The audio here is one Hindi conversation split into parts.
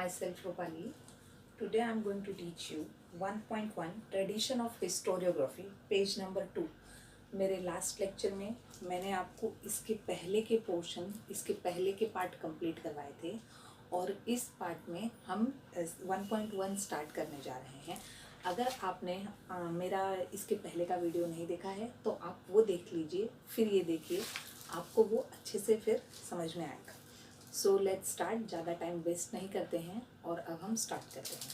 myself Rupali. Today I am going to teach you 1.1 Tradition of Historiography, page number 2. मेरे लास्ट लेक्चर में मैंने आपको इसके पहले के पोर्शन, इसके पहले के पार्ट कंप्लीट करवाए थे और इस पार्ट में हम 1.1 स्टार्ट करने जा रहे हैं. अगर आपने मेरा इसके पहले का वीडियो नहीं देखा है तो आप वो देख लीजिए, फिर ये देखिए, आपको वो अच्छे से फिर समझ में आएगा. So let's start. ज़्यादा टाइम वेस्ट नहीं करते हैं और अब हम स्टार्ट करते हैं.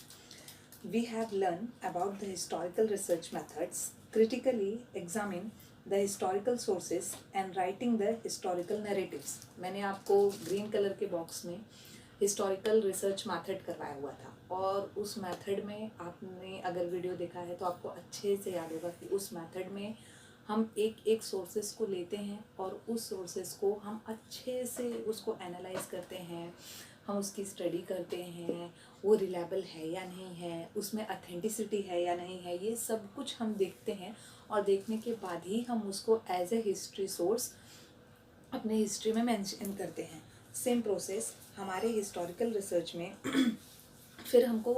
We have learned about the historical research methods, critically examine the historical sources and writing the historical narratives. मैंने आपको ग्रीन कलर के बॉक्स में हिस्टोरिकल रिसर्च मेथड करवाया हुआ था और उस मेथड में आपने अगर वीडियो देखा है तो आपको अच्छे से याद होगा कि उस मेथड में हम एक एक सोर्सेस को लेते हैं और उस सोर्सेस को हम अच्छे से उसको एनालाइज करते हैं, हम उसकी स्टडी करते हैं, वो रिलायबल है या नहीं है, उसमें अथेंटिसिटी है या नहीं है, ये सब कुछ हम देखते हैं और देखने के बाद ही हम उसको एज ए हिस्ट्री सोर्स अपने हिस्ट्री में मेंशन करते हैं. सेम प्रोसेस हमारे हिस्टोरिकल रिसर्च में फिर हमको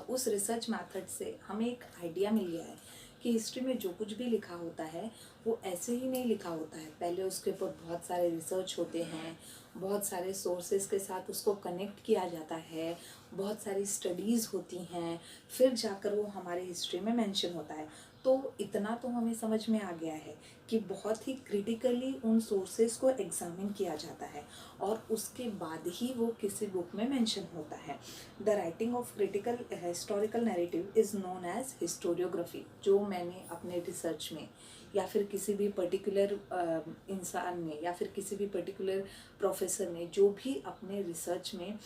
उस रिसर्च मेथड से हमें एक आइडिया मिल गया है कि हिस्ट्री में जो कुछ भी लिखा होता है वो ऐसे ही नहीं लिखा होता है. पहले उसके ऊपर बहुत सारे रिसर्च होते हैं, बहुत सारे सोर्सेज के साथ उसको कनेक्ट किया जाता है, बहुत सारी स्टडीज़ होती हैं, फिर जाकर वो हमारे हिस्ट्री में मेंशन होता है. तो इतना तो हमें समझ में आ गया है कि बहुत ही क्रिटिकली उन सोर्सेज को एग्जामिन किया जाता है और उसके बाद ही वो किसी बुक में मेंशन होता है. The writing of critical historical narrative is known as historiography. जो मैंने अपने रिसर्च में या फिर किसी भी पर्टिकुलर इंसान ने या फिर किसी भी पर्टिकुलर प्रोफेसर ने जो भी अपने रिसर्च में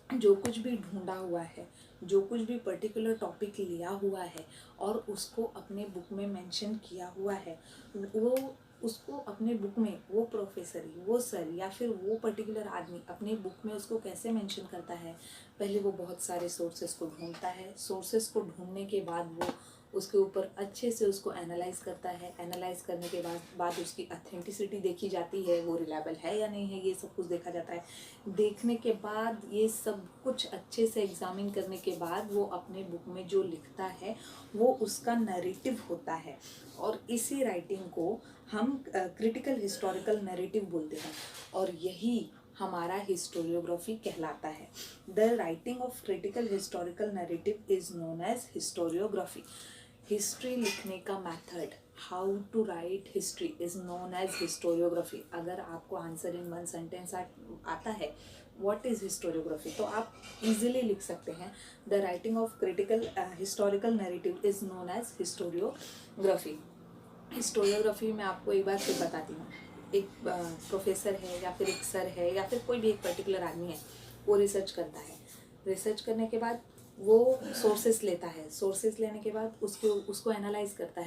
जो कुछ भी ढूंढा हुआ है, जो कुछ भी पर्टिकुलर टॉपिक लिया हुआ है और उसको अपने बुक में मेंशन किया हुआ है, वो उसको अपने बुक में वो प्रोफेसर, वो सर या फिर वो पर्टिकुलर आदमी अपने बुक में उसको कैसे मेंशन करता है. पहले वो बहुत सारे सोर्सेस को ढूंढता है, सोर्सेस को ढूंढने के बाद वो उसके ऊपर अच्छे से उसको एनालाइज करता है. एनालाइज करने के बाद उसकी अथेंटिसिटी देखी जाती है, वो रिलायबल है या नहीं है, ये सब कुछ देखा जाता है. देखने के बाद ये सब कुछ अच्छे से एग्जामिन करने के बाद वो अपने बुक में जो लिखता है वो उसका नैरेटिव होता है और इसी राइटिंग को हम क्रिटिकल हिस्टोरिकल नैरेटिव बोलते हैं और यही हमारा हिस्टोरियोग्राफी कहलाता है. The writing of critical historical narrative is known as historiography. History लिखने का method, how to write history is known as historiography. अगर आपको आंसर इन वन सेंटेंस आता है व्हाट इज़ हिस्टोरियोग्राफी तो आप इजीली लिख सकते हैं the writing of critical historical narrative is known as historiography. Historiography में आपको एक बार फिर बताती हूँ. एक प्रोफेसर है या फिर एक सर है या फिर कोई भी एक पर्टिकुलर आदमी है, वो रिसर्च करता है. रिसर्च करने के बाद वो सोर्सेस लेता है, सोर्सेस लेने के बाद उसको एनालाइज करता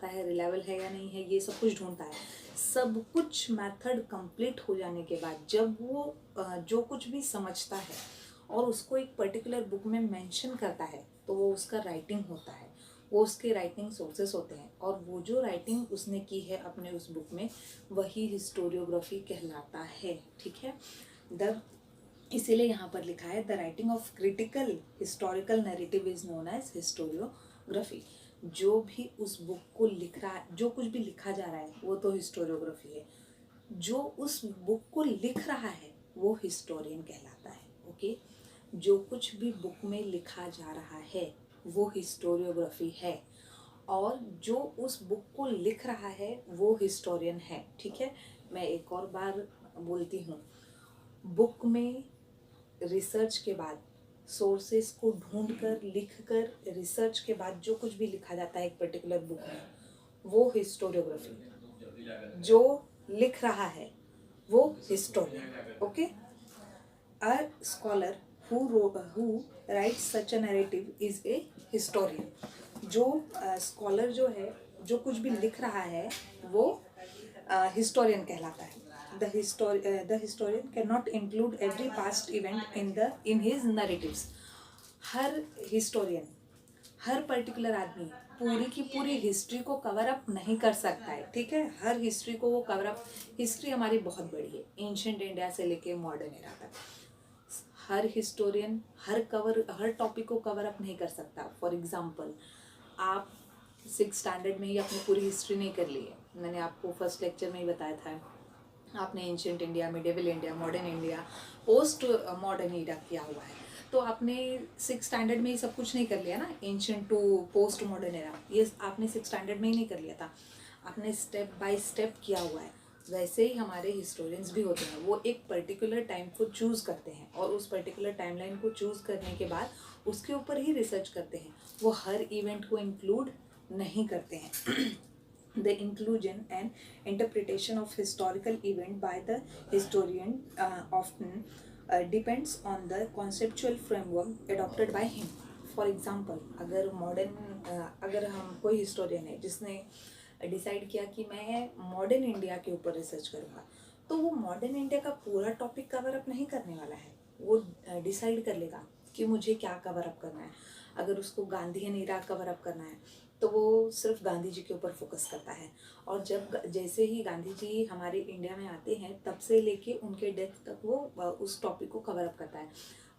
है, रिलायबल है या नहीं है, ये सब कुछ ढूंढता है. सब कुछ मेथड कंप्लीट हो जाने के बाद जब वो जो कुछ भी समझता है और उसको एक पर्टिकुलर बुक में मेंशन करता है तो वो उसका राइटिंग होता है, वो उसके राइटिंग सोर्सेस होते हैं और वो जो राइटिंग उसने की है अपने उस बुक में वही हिस्टोरियोग्राफी कहलाता है. ठीक है. इसीलिए यहाँ पर लिखा है the writing of critical historical narrative is known as historiography. जो भी उस बुक को लिख रहा है, जो कुछ भी लिखा जा रहा है वो तो हिस्टोरियोग्राफी है. जो उस बुक को लिख रहा है वो हिस्टोरियन कहलाता है. ओके. जो कुछ भी बुक में लिखा जा रहा है वो हिस्टोरियोग्राफी है और जो उस बुक को लिख रहा है वो हिस्टोरियन है. ठीक है. मैं एक और बार बोलती हूँ. बुक में रिसर्च के बाद, सोर्सेस को ढूंढकर लिखकर रिसर्च के बाद जो कुछ भी लिखा जाता है एक पर्टिकुलर बुक में वो हिस्टोरियोग्राफी. जो लिख रहा है वो historian. Okay. A scholar who writes such a narrative is a historian. जो स्कॉलर जो है, जो कुछ भी लिख रहा है वो हिस्टोरियन कहलाता है. The historian cannot include every past event in his narratives. Her historian, her particular आदमी पूरी की पूरी हिस्ट्री को कवर अप नहीं कर सकता है. ठीक है. हर हिस्ट्री को वो कवर अप, हिस्ट्री हमारी बहुत बड़ी है, एंशिएंट इंडिया से लेके मॉडर्न एरा तक. हर हिस्टोरियन हर टॉपिक को कवर अप नहीं कर सकता। फॉर एग्जांपल, आप 6 स्टैंडर्ड में ही अपनी पूरी हिस्ट्री नहीं कर ली है। मैंने आपको फर्स्ट लेक्चर में ही बताया था, आपने ancient India, medieval India, modern India, post modern India किया हुआ है, तो आपने 6 स्टैंडर्ड में ही सब कुछ नहीं कर लिया ना। Ancient to post modern era, ये आपने 6 स्टैंडर्ड में ही नहीं कर लिया था, आपने स्टेप बाय स्टेप किया हुआ है। वैसे ही हमारे हिस्टोरियंस भी होते हैं, वो एक पर्टिकुलर टाइम को चूज़ करते हैं और उस पर्टिकुलर टाइमलाइन को चूज़ करने के बाद उसके ऊपर ही रिसर्च करते हैं। वो हर इवेंट को इंक्लूड नहीं करते हैं। The inclusion and interpretation of historical event by the historian often depends on the conceptual framework adopted by him. For example, अगर हम कोई हिस्टोरियन है जिसने डिसाइड किया कि मैं मॉडर्न इंडिया के ऊपर रिसर्च करूँगा, तो वो मॉडर्न इंडिया का पूरा टॉपिक कवर अप नहीं करने वाला है। वो डिसाइड कर लेगा कि मुझे क्या कवर अप करना है। अगर उसको गांधीयन एरा कवर अप करना है तो वो सिर्फ गांधी जी के ऊपर फोकस करता है। और जैसे ही गांधी जी हमारे इंडिया में आते हैं, तब से लेके उनके डेथ तक वो उस टॉपिक को कवर अप करता है।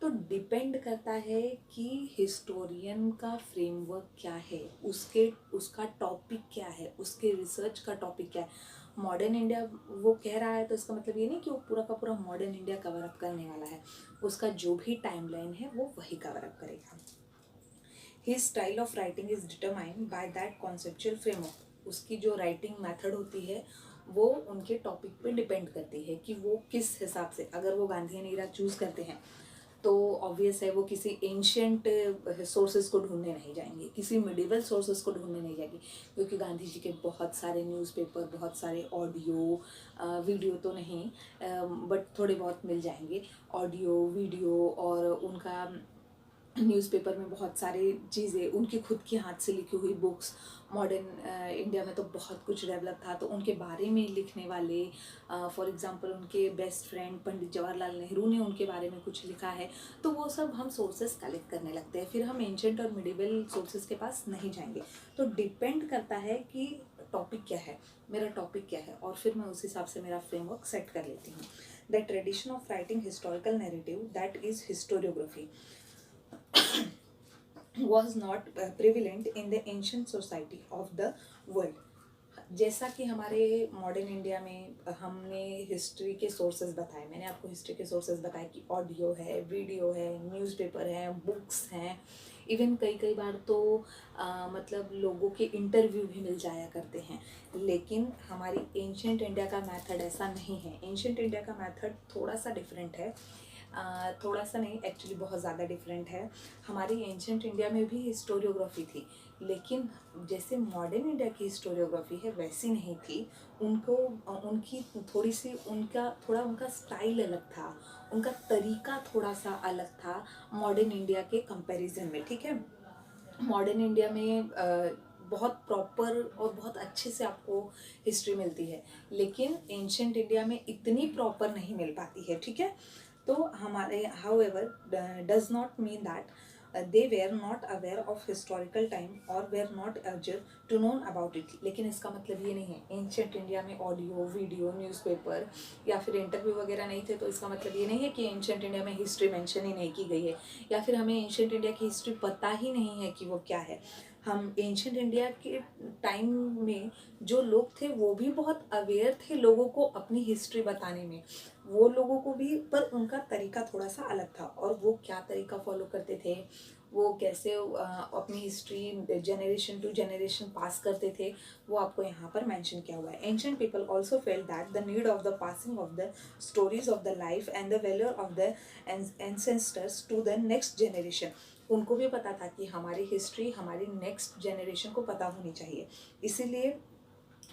तो डिपेंड करता है कि हिस्टोरियन का फ्रेमवर्क क्या है, उसका टॉपिक क्या है, उसके रिसर्च का टॉपिक क्या है। मॉडर्न इंडिया वो कह रहा है तो इसका मतलब ये नहीं कि वो पूरा का पूरा मॉडर्न इंडिया कवर अप करने वाला है। उसका जो भी टाइमलाइन है वो वही कवर अप करेगा। His style of writing is determined by that conceptual framework. उसकी जो राइटिंग मेथड होती है वो उनके टॉपिक पे डिपेंड करती है कि वो किस हिसाब से, अगर वो गांधीयन एरा चूज़ करते हैं तो ऑब्वियस है वो किसी एंशियंट सोर्सेज को ढूंढने नहीं जाएंगे, किसी मिडिवल सोर्सेज को ढूंढने नहीं जाएंगे, क्योंकि गांधी जी के बहुत सारे न्यूज़पेपर, बहुत सारे ऑडियो वीडियो तो नहीं बट थोड़े बहुत मिल जाएंगे, ऑडियो वीडियो, और उनका न्यूज़पेपर में बहुत सारी चीज़ें, उनकी खुद की हाथ से लिखी हुई बुक्स। मॉडर्न इंडिया में तो बहुत कुछ डेवलप था, तो उनके बारे में लिखने वाले, फॉर एग्जांपल उनके बेस्ट फ्रेंड पंडित जवाहरलाल नेहरू ने उनके बारे में कुछ लिखा है, तो वो सब हम सोर्सेस कलेक्ट करने लगते हैं। फिर हम एंशियंट और मिडिवल सोर्सेस के पास नहीं जाएंगे। तो डिपेंड करता है कि टॉपिक क्या है, मेरा टॉपिक क्या है, और फिर मैं उस हिसाब से मेरा फ्रेमवर्क सेट कर लेती हूँ। The tradition of writing historical narrative, that is historiography, was not prevalent in the ancient society of the world. जैसा कि हमारे मॉडर्न इंडिया में हमने हिस्ट्री के सोर्सेज बताए, मैंने आपको हिस्ट्री के सोर्सेज बताए कि ऑडियो है, वीडियो है, न्यूज़पेपर है, बुक्स हैं, इवन कई बार तो मतलब लोगों के इंटरव्यू भी मिल जाया करते हैं। लेकिन हमारी एंशियंट इंडिया का मेथड ऐसा नहीं है। एंशियंट इंडिया का मेथड थोड़ा सा डिफरेंट है, थोड़ा सा नहीं, एक्चुअली बहुत ज़्यादा डिफरेंट है। हमारी एंशियंट इंडिया में भी हिस्टोरियोग्राफी थी, लेकिन जैसे मॉडर्न इंडिया की हिस्टोरियोग्राफी है वैसी नहीं थी। उनकी थोड़ी सी उनका स्टाइल अलग था, उनका तरीका थोड़ा सा अलग था मॉडर्न इंडिया के कंपैरिजन में। ठीक है, मॉडर्न इंडिया में बहुत प्रॉपर और बहुत अच्छे से आपको हिस्ट्री मिलती है, लेकिन एंशियंट इंडिया में इतनी प्रॉपर नहीं मिल पाती है। ठीक है, तो हमारे however does not mean that they were not aware of historical time और were not eager to known about it. लेकिन इसका मतलब ये नहीं है एंशियंट इंडिया में ऑडियो वीडियो न्यूज़पेपर या फिर इंटरव्यू वगैरह नहीं थे, तो इसका मतलब ये नहीं है कि एंशियंट इंडिया में हिस्ट्री मेंशन ही नहीं की गई है, या फिर हमें एंशियंट इंडिया की हिस्ट्री पता ही नहीं है कि वो क्या है। हम एंशियंट इंडिया के टाइम में जो लोग थे वो भी बहुत अवेयर थे लोगों को अपनी हिस्ट्री बताने में, वो लोगों को भी, पर उनका तरीका थोड़ा सा अलग था। और वो क्या तरीका फॉलो करते थे, वो कैसे अपनी history generation to generation pass करते थे, वो आपको यहाँ पर मेंशन किया हुआ है। Ancient people also felt that the need of the passing of the stories of the life and the value of the ancestors to the next generation. उनको भी पता था कि हमारी हिस्ट्री हमारी नेक्स्ट जनरेशन को पता होनी चाहिए, इसीलिए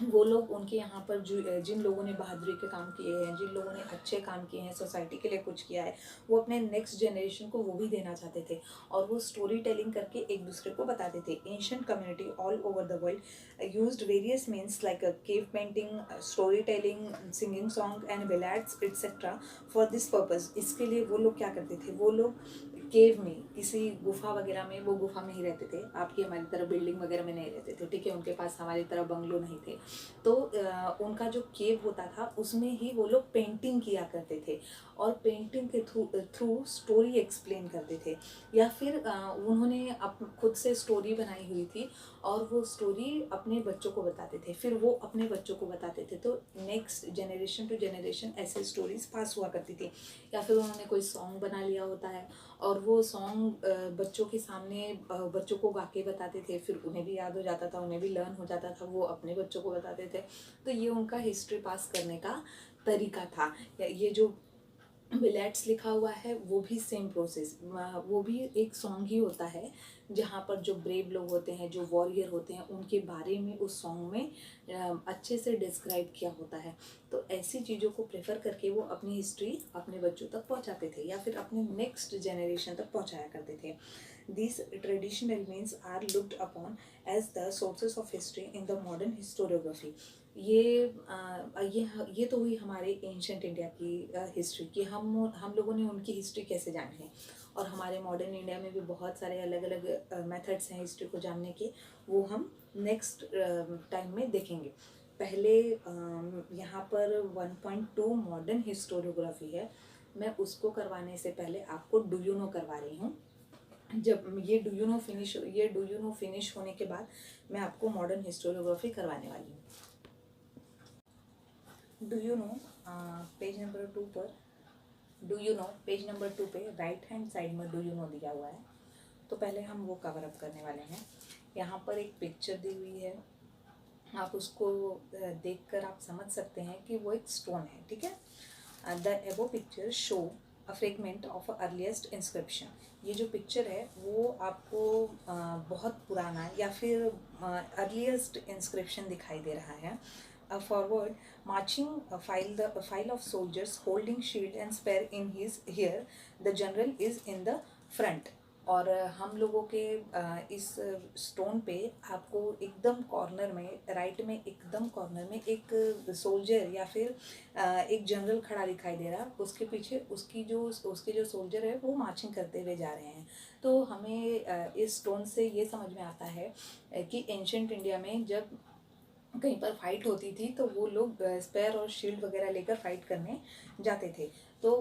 वो लोग उनके यहाँ पर जिन लोगों ने बहादुरी के काम किए हैं, जिन लोगों ने अच्छे काम किए हैं, सोसाइटी के लिए कुछ किया है, वो अपने नेक्स्ट जनरेशन को वो भी देना चाहते थे, और वो स्टोरी टेलिंग करके एक दूसरे को बताते थे। Ancient community all over the world used various means like cave painting, story telling, singing song and ballads etcetera for this purpose. इसके लिए वो लोग क्या करते थे, वो लोग केव में, किसी गुफा वगैरह में, वो गुफा में ही रहते थे, आपकी हमारी तरह बिल्डिंग वगैरह में नहीं रहते थे, ठीक है, उनके पास हमारी तरह बंगलो नहीं थे। तो उनका जो केव होता था उसमें ही वो लोग पेंटिंग किया करते थे और पेंटिंग के थ्रू स्टोरी एक्सप्लेन करते थे, या फिर उन्होंने खुद से स्टोरी बनाई हुई थी और वो स्टोरी अपने बच्चों को बताते थे, फिर वो अपने बच्चों को बताते थे, तो नेक्स्ट जनरेशन टू जनरेशन ऐसे स्टोरीज पास हुआ करती थी। या फिर उन्होंने कोई सॉन्ग बना लिया होता है और वो सॉन्ग बच्चों के सामने बच्चों को गा के बताते थे, फिर उन्हें भी याद हो जाता था, उन्हें भी लर्न हो जाता था, वो अपने बच्चों को बताते थे। तो ये उनका हिस्ट्री पास करने का तरीका था। ये जो बिलेट्स लिखा हुआ है वो भी सेम प्रोसेस, वो भी एक सॉन्ग ही होता है जहाँ पर जो ब्रेव लोग होते हैं, जो वॉरियर होते हैं, उनके बारे में उस सॉन्ग में अच्छे से डिस्क्राइब किया होता है। तो ऐसी चीज़ों को प्रेफर करके वो अपनी हिस्ट्री अपने बच्चों तक पहुँचाते थे या फिर अपने नेक्स्ट जनरेशन तक पहुँचाया करते थे। These traditional means are looked upon as the sources of history in the modern historiography. ये तो हुई हमारे एंशंट इंडिया की हिस्ट्री कि हम लोगों ने उनकी हिस्ट्री कैसे जानी है, और हमारे मॉडर्न इंडिया में भी बहुत सारे अलग अलग मेथड्स हैं हिस्ट्री को जानने के, वो हम नेक्स्ट टाइम में देखेंगे। पहले यहाँ पर 1.2 मॉडर्न हिस्टोरियोग्राफी है, मैं उसको करवाने से पहले आपको डू यू नो करवा रही हूँ। जब ये डू यू नो फिनिश होने के बाद मैं आपको मॉडर्न हिस्टोरियोग्राफी करवाने वाली हूँ। Do you know page number 2 पर, do you know page number 2 पे राइट हैंड साइड में डू यू नो दिया हुआ है। तो पहले हम वो कवर अप करने वाले हैं। यहाँ पर एक पिक्चर दी हुई है, आप उसको देखकर आप समझ सकते हैं कि वो एक स्टोन है, ठीक है। द एबो picture show a fragment of earliest inscription. ये जो पिक्चर है वो आपको बहुत पुराना या फिर अर्लीस्ट इंस्क्रिप्शन दिखाई दे रहा है। Forward marching a file of soldiers holding shield and spear in his here, the general is in the front। और हम लोगों के इस स्टोन पे आपको एकदम कॉर्नर में, राइट में एकदम कॉर्नर में एक सोल्जर या फिर एक जनरल खड़ा दिखाई दे रहा है, उसके पीछे उसके जो सोल्जर है वो मार्चिंग करते हुए जा रहे हैं। तो हमें इस स्टोन से ये समझ में आता है कि एंशंट इंडिया में जब कहीं पर फाइट होती थी तो वो लोग स्पेयर और शील्ड वगैरह लेकर फाइट करने जाते थे। तो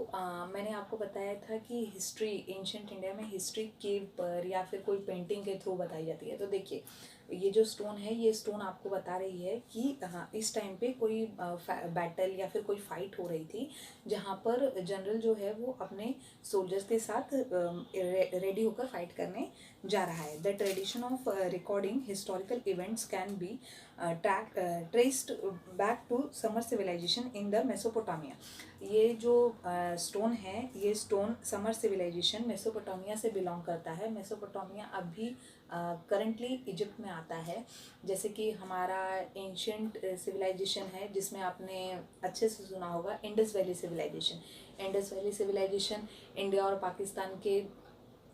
मैंने आपको बताया था कि हिस्ट्री एंशंट इंडिया में हिस्ट्री केव पर या फिर कोई पेंटिंग के थ्रू बताई जाती है। तो देखिए ये जो स्टोन है, ये स्टोन आपको बता रही है कि हाँ इस टाइम पे कोई बैटल या फिर कोई फाइट हो रही थी जहाँ पर जनरल जो है वो अपने सोल्जर्स के साथ रेडी होकर फाइट करने जा रहा है। The tradition of recording historical events can be traced back to Sumer civilization in the Mesopotamia. ये जो स्टोन है, ये स्टोन समर सिविलाइजेशन मेसोपोटामिया से बिलोंग करता है। मेसोपोटामिया अभी करंटली इजिप्ट में आता है। जैसे कि हमारा एंशंट सिविलाइजेशन है जिसमें आपने अच्छे से सुना होगा, Indus valley civilization. Indus valley civilization India और पाकिस्तान के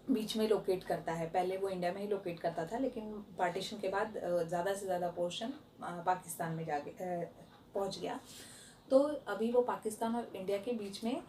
बीच में लोकेट करता है। पहले वो इंडिया में ही लोकेट करता था, लेकिन पार्टीशन के बाद ज़्यादा से ज़्यादा पोर्शन पाकिस्तान में जाके पहुंच गया। तो अभी वो पाकिस्तान और इंडिया के बीच में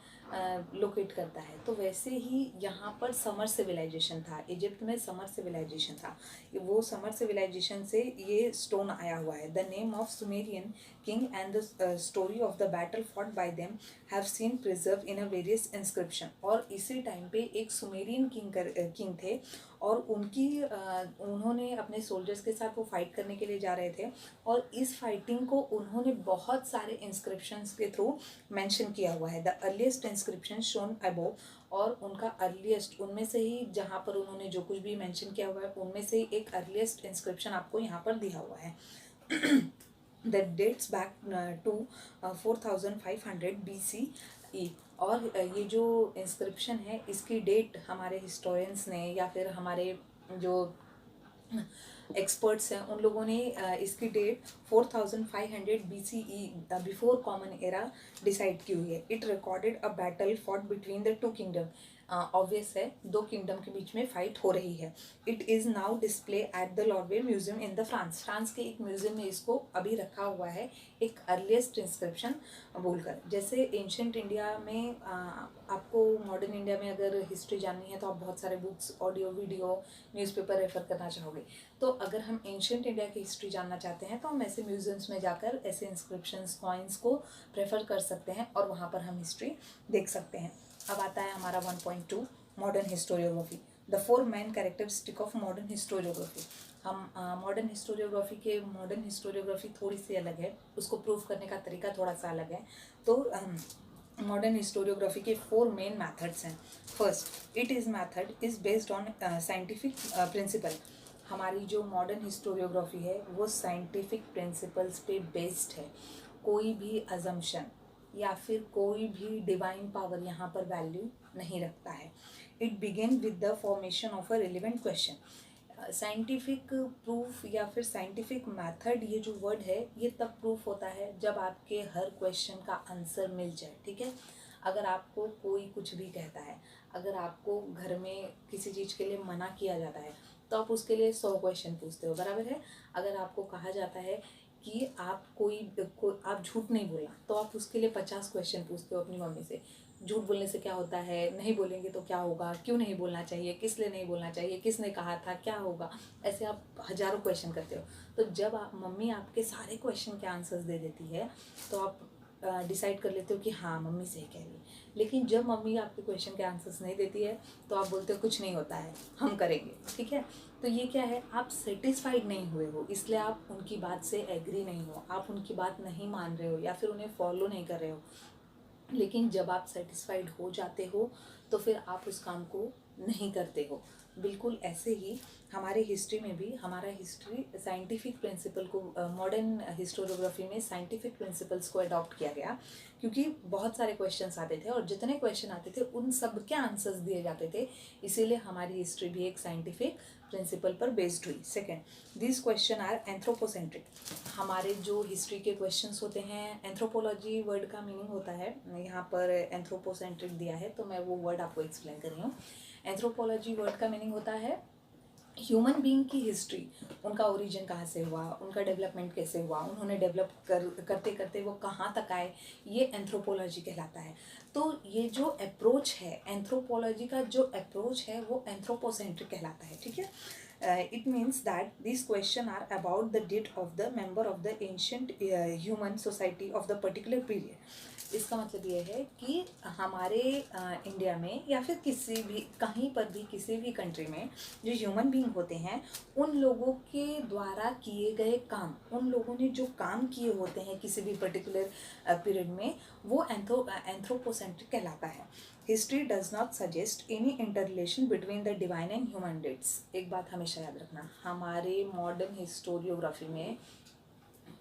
लोकेट करता है। तो वैसे ही यहाँ पर समर सिविलाइजेशन था, इजिप्ट में समर सिविलाइजेशन था। वो समर सिविलाइजेशन से ये स्टोन आया हुआ है। The name of Sumerian king and the story of the battle fought bye them have seen preserve in a various inscription. और इसी टाइम पे एक सुमेरियन किंग थे और उन्होंने अपने सोल्जर्स के साथ वो फाइट करने के लिए जा रहे थे, और इस फाइटिंग को उन्होंने बहुत सारे इंस्क्रिप्शंस के थ्रू मेंशन किया हुआ है। The earliest inscription shown above, और उनका अर्लीस्ट उनमें से ही जहाँ पर उन्होंने जो कुछ भी मेंशन किया हुआ है उनमें से ही एक अर्लीस्ट इंस्क्रिप्शन आपको यहाँ पर दिया हुआ है। that dates back to 4500 BCE। और ये जो इंस्क्रिप्शन है इसकी डेट हमारे हिस्टोरियंस ने या फिर हमारे जो एक्सपर्ट्स हैं उन लोगों ने इसकी date 4500 BCE before common era decide की हुई है। It recorded a battle fought between the two kingdom. Obvious है, दो किंगडम के बीच में फाइट हो रही है। It is now display at the Louvre museum in the France. France के एक म्यूजियम में इसको अभी रखा हुआ है, एक अर्लीस्ट इंस्क्रिप्शन बोलकर। जैसे एंशंट इंडिया में आपको मॉडर्न इंडिया में अगर हिस्ट्री जाननी है तो आप बहुत सारे books, audio, video, newspaper refer करना चाहोगे। तो अगर हम एंशंट इंडिया की हिस्ट्री जानना चाहते हैं तो हम ऐसे म्यूजियम्स में जाकर ऐसे इंस्क्रिप्शंस, कॉइन्स को प्रेफर कर सकते हैं और वहाँ पर हम हिस्ट्री देख सकते हैं। अब आता है हमारा 1.2 modern historiography, the 4 main characteristic of modern historiography. हम मॉडर्न हिस्टोरियोग्राफी थोड़ी सी अलग है, उसको प्रूव करने का तरीका थोड़ा सा अलग है। तो मॉडर्न हिस्टोरियोग्राफी के 4 मेन मैथड्स हैं। First, it is method is based on scientific principle. हमारी जो मॉडर्न हिस्टोरियोग्राफी है वो साइंटिफिक प्रिंसिपल्स पे बेस्ड है। कोई भी अजम्पशन या फिर कोई भी डिवाइन पावर यहाँ पर वैल्यू नहीं रखता है। It begin with the formation of a relevant question. Scientific proof या फिर साइंटिफिक मेथड, ये जो वर्ड है ये तब प्रूफ होता है जब आपके हर क्वेश्चन का आंसर मिल जाए, ठीक है। अगर आपको कोई कुछ भी कहता है, अगर आपको घर में किसी चीज़ के लिए मना किया जाता है तो आप उसके लिए 100 क्वेश्चन पूछते हो, बराबर है। अगर आपको कहा जाता है कि आप आप झूठ नहीं बोलना तो आप उसके लिए 50 क्वेश्चन पूछते हो अपनी मम्मी से। झूठ बोलने से क्या होता है, नहीं बोलेंगे तो क्या होगा, क्यों नहीं बोलना चाहिए, किस लिए नहीं बोलना चाहिए, किसने कहा था, क्या होगा, ऐसे आप हज़ारों क्वेश्चन करते हो। तो जब आप मम्मी आपके सारे क्वेश्चन के आंसर्स दे देती है तो आप डिसाइड कर लेते हो कि हाँ मम्मी सही कह रही है। लेकिन जब मम्मी आपके क्वेश्चन के आंसर्स नहीं देती है तो आप बोलते हो कुछ नहीं होता है, हम करेंगे, ठीक है। तो ये क्या है, आप सेटिस्फाइड नहीं हुए हो, इसलिए आप उनकी बात से एग्री नहीं हो, आप उनकी बात नहीं मान रहे हो या फिर उन्हें फॉलो नहीं कर रहे हो। लेकिन जब आप सेटिस्फाइड हो जाते हो तो फिर आप उस काम को नहीं करते हो। बिल्कुल ऐसे ही हमारे हिस्ट्री में भी, हमारा हिस्ट्री साइंटिफिक प्रिंसिपल को, मॉडर्न हिस्टोरियोग्राफी में साइंटिफिक प्रिंसिपल्स को अडॉप्ट किया गया, क्योंकि बहुत सारे क्वेश्चंस आते थे और जितने क्वेश्चन आते थे उन सब के आंसर्स दिए जाते थे, इसीलिए हमारी हिस्ट्री भी एक साइंटिफिक प्रिंसिपल पर बेस्ड हुई। Second, this question are anthropocentric. हमारे जो हिस्ट्री के क्वेश्चंस होते हैं, एंथ्रोपोलॉजी वर्ड का मीनिंग होता है, यहाँ पर एंथ्रोपोसेंट्रिक दिया है तो मैं वो वर्ड आपको एक्सप्लेन कर रही हूँ। एंथ्रोपोलॉजी वर्ड का मीनिंग होता है ह्यूमन बीइंग की हिस्ट्री, उनका ओरिजिन कहाँ से हुआ, उनका डेवलपमेंट कैसे हुआ, उन्होंने डेवलप करते करते वो कहाँ तक आए, ये एंथ्रोपोलॉजी कहलाता है। तो ये जो अप्रोच है, एंथ्रोपोलॉजी का जो अप्रोच है वो एंथ्रोपोसेंट्रिक कहलाता है, ठीक है। It means that these questions are about the date of the member of the ancient human society of the particular period. इसका मतलब ये है कि हमारे इंडिया में या फिर किसी भी, कहीं पर भी, किसी भी कंट्री में जो ह्यूमन बीइंग होते हैं, उन लोगों के द्वारा किए गए काम, उन लोगों ने जो काम किए होते हैं किसी भी पर्टिकुलर पीरियड में, वो एंथ्रोपोसेंट्रिक कहलाता है। History does not suggest any inter relation between the divine and human deeds. एक बात हमेशा याद रखना, हमारे मॉडर्न हिस्टोरियोग्राफी में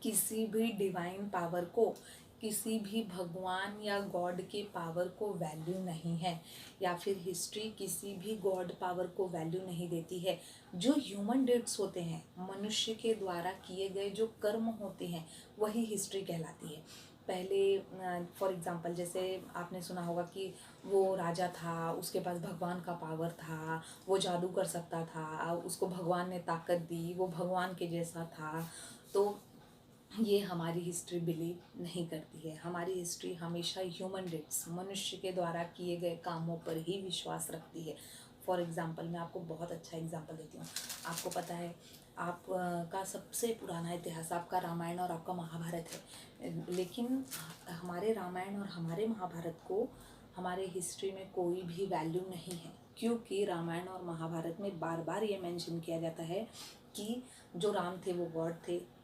किसी भी डिवाइन पावर को, किसी भी भगवान या गॉड के पावर को वैल्यू नहीं है, या फिर हिस्ट्री किसी भी गॉड पावर को वैल्यू नहीं देती है। जो ह्यूमन डेट्स होते हैं, मनुष्य के द्वारा किए गए जो कर्म होते हैं, वही हिस्ट्री कहलाती है। पहले फॉर एग्ज़ाम्पल, जैसे आपने सुना होगा कि वो राजा था, उसके पास भगवान का पावर था, वो जादू कर सकता था, उसको भगवान ने ताकत दी, वो भगवान के जैसा था। तो ये हमारी हिस्ट्री बिलीव नहीं करती है। हमारी हिस्ट्री हमेशा ह्यूमन डेट्स, मनुष्य के द्वारा किए गए कामों पर ही विश्वास रखती है। फॉर एग्ज़ाम्पल, मैं आपको बहुत अच्छा एग्जांपल देती हूँ। आपको पता है, आप का सबसे पुराना इतिहास आपका रामायण और आपका महाभारत है, लेकिन हमारे रामायण और हमारे महाभारत को हमारे हिस्ट्री में कोई भी वैल्यू नहीं है, क्योंकि रामायण और महाभारत में बार बार ये मेंशन किया जाता है कि जो राम थे वो गॉड थे,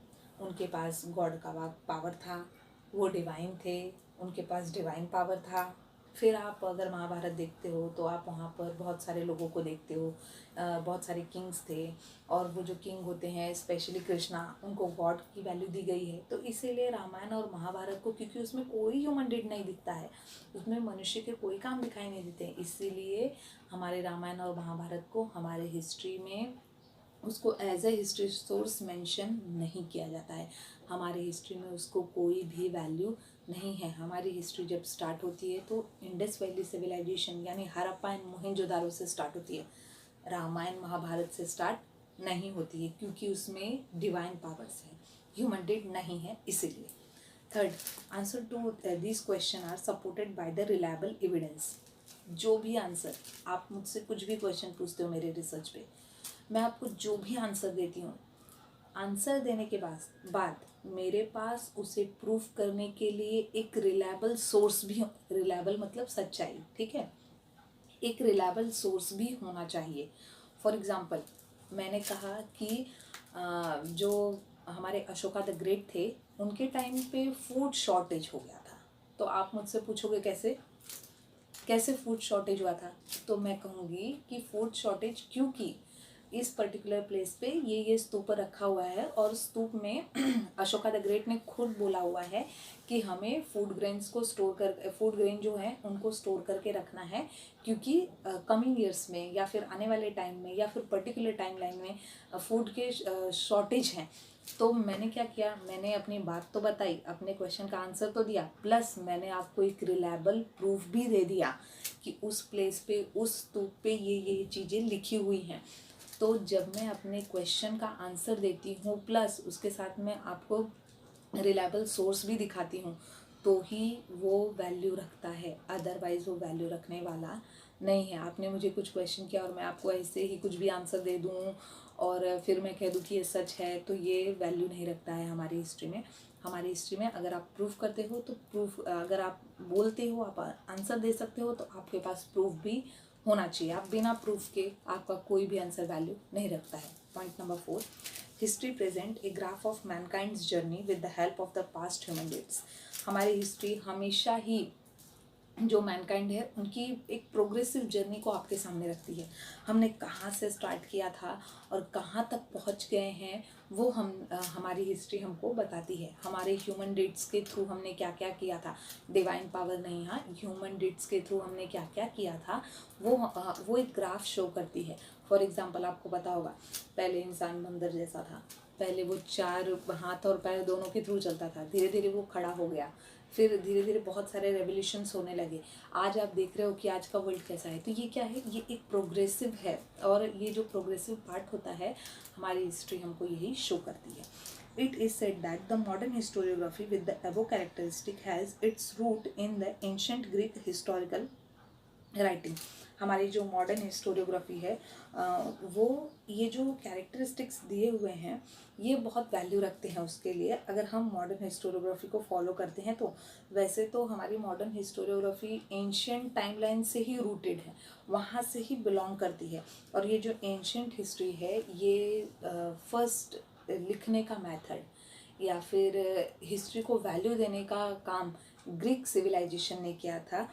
उनके पास गॉड का पावर था, वो डिवाइन थे, उनके पास डिवाइन पावर था। फिर आप अगर महाभारत देखते हो तो आप वहाँ पर बहुत सारे लोगों को देखते हो, बहुत सारे किंग्स थे, और वो जो किंग होते हैं, स्पेशली कृष्णा, उनको गॉड की वैल्यू दी गई है। तो इसीलिए रामायण और महाभारत को, क्योंकि उसमें कोई ह्यूमन डेड नहीं दिखता है, उसमें मनुष्य के कोई काम दिखाई नहीं देते, इसीलिए हमारे रामायण और महाभारत को हमारे हिस्ट्री में उसको as a history source mention नहीं किया जाता है। हमारे हिस्ट्री में उसको कोई भी वैल्यू नहीं है। हमारी हिस्ट्री जब स्टार्ट होती है तो इंडस वैली सिविलाइजेशन यानी हड़प्पा एंड मोहनजोदारो से स्टार्ट होती है। रामायण महाभारत से स्टार्ट नहीं होती है, क्योंकि उसमें डिवाइन पावर्स है, ह्यूमन डेड नहीं है, इसीलिए। Third, answer to this question are supported by the reliable evidence. जो भी आंसर, आप मुझसे कुछ भी क्वेश्चन पूछते हो मेरे रिसर्च पे, मैं आपको जो भी आंसर देती हूँ, आंसर देने के बाद मेरे पास उसे प्रूफ करने के लिए एक रिलायबल सोर्स भी, रिलायबल मतलब सच्चाई, ठीक है, एक रिलायबल सोर्स भी होना चाहिए। फॉर एग्ज़ाम्पल, मैंने कहा कि जो हमारे अशोका द ग्रेट थे, उनके टाइम पे फूड शॉर्टेज हो गया था। तो आप मुझसे पूछोगे कैसे कैसे फूड शॉर्टेज हुआ था, तो मैं कहूँगी कि फूड शॉर्टेज क्योंकि इस पर्टिकुलर प्लेस पे ये स्तूप रखा हुआ है, और स्तूप में अशोका द ग्रेट ने खुद बोला हुआ है कि हमें फूड ग्रेन्स को स्टोर कर, फूड ग्रेन जो है उनको स्टोर करके रखना है, क्योंकि कमिंग ईयर्स में या फिर आने वाले टाइम में या फिर पर्टिकुलर टाइम लाइन में फूड के शॉर्टेज हैं। तो मैंने क्या किया, मैंने अपनी बात तो बताई, अपने क्वेश्चन का आंसर तो दिया, प्लस मैंने आपको एक रिलायबल प्रूफ भी दे दिया कि उस प्लेस पे, उस स्तूप पे ये चीज़ें लिखी हुई हैं। तो जब मैं अपने क्वेश्चन का आंसर देती हूँ प्लस उसके साथ में आपको रिलायबल सोर्स भी दिखाती हूँ, तो ही वो वैल्यू रखता है, अदरवाइज़ वो वैल्यू रखने वाला नहीं है। आपने मुझे कुछ क्वेश्चन किया और मैं आपको ऐसे ही कुछ भी आंसर दे दूँ और फिर मैं कह दूँ कि ये सच है, तो ये वैल्यू नहीं रखता है हमारी हिस्ट्री में। हमारी हिस्ट्री में अगर आप प्रूफ करते हो तो प्रूफ, अगर आप बोलते हो, आप आंसर दे सकते हो, तो आपके पास प्रूफ भी होना चाहिए। आप बिना प्रूफ के आपका कोई भी आंसर वैल्यू नहीं रखता है। Point number 4, history present a graph of mankind's journey with the help of the past human dates. हमारी हिस्ट्री हमेशा ही जो मैनकाइंड है उनकी एक प्रोग्रेसिव जर्नी को आपके सामने रखती है। हमने कहाँ से स्टार्ट किया था और कहाँ तक पहुँच गए हैं, वो हमारी हिस्ट्री हमको बताती है। हमारे ह्यूमन डेट्स के थ्रू हमने क्या क्या किया था, डिवाइन पावर नहीं, हाँ, ह्यूमन डेट्स के थ्रू हमने क्या क्या किया था, वो एक ग्राफ शो करती है। फॉर एग्जांपल, आपको पता होगा पहले इंसान बंदर जैसा था, पहले वो 4 हाथ और पैर दोनों के थ्रू चलता था, धीरे धीरे वो खड़ा हो गया, फिर धीरे धीरे बहुत सारे रेवोल्यूशंस होने लगे। आज आप देख रहे हो कि आज का वर्ल्ड कैसा है। तो ये क्या है, ये एक प्रोग्रेसिव है, और ये जो प्रोग्रेसिव पार्ट होता है हमारी हिस्ट्री हमको यही शो करती है। It is said that the modern historiography with the above characteristic has its root in the ancient Greek historical writing. हमारी जो मॉडर्न हिस्टोरियोग्राफी है वो ये जो कैरेक्टरिस्टिक्स दिए हुए हैं ये बहुत वैल्यू रखते हैं उसके लिए, अगर हम मॉडर्न हिस्टोरियोग्राफी को फॉलो करते हैं तो। वैसे तो हमारी मॉडर्न हिस्टोरियोग्राफी एंशियंट टाइमलाइन से ही रूटेड है, वहाँ से ही बिलोंग करती है। और ये जो एंशियंट हिस्ट्री है ये फर्स्ट लिखने का मेथड या फिर हिस्ट्री को वैल्यू देने का काम ग्रीक सिविलाइजेशन ने किया था।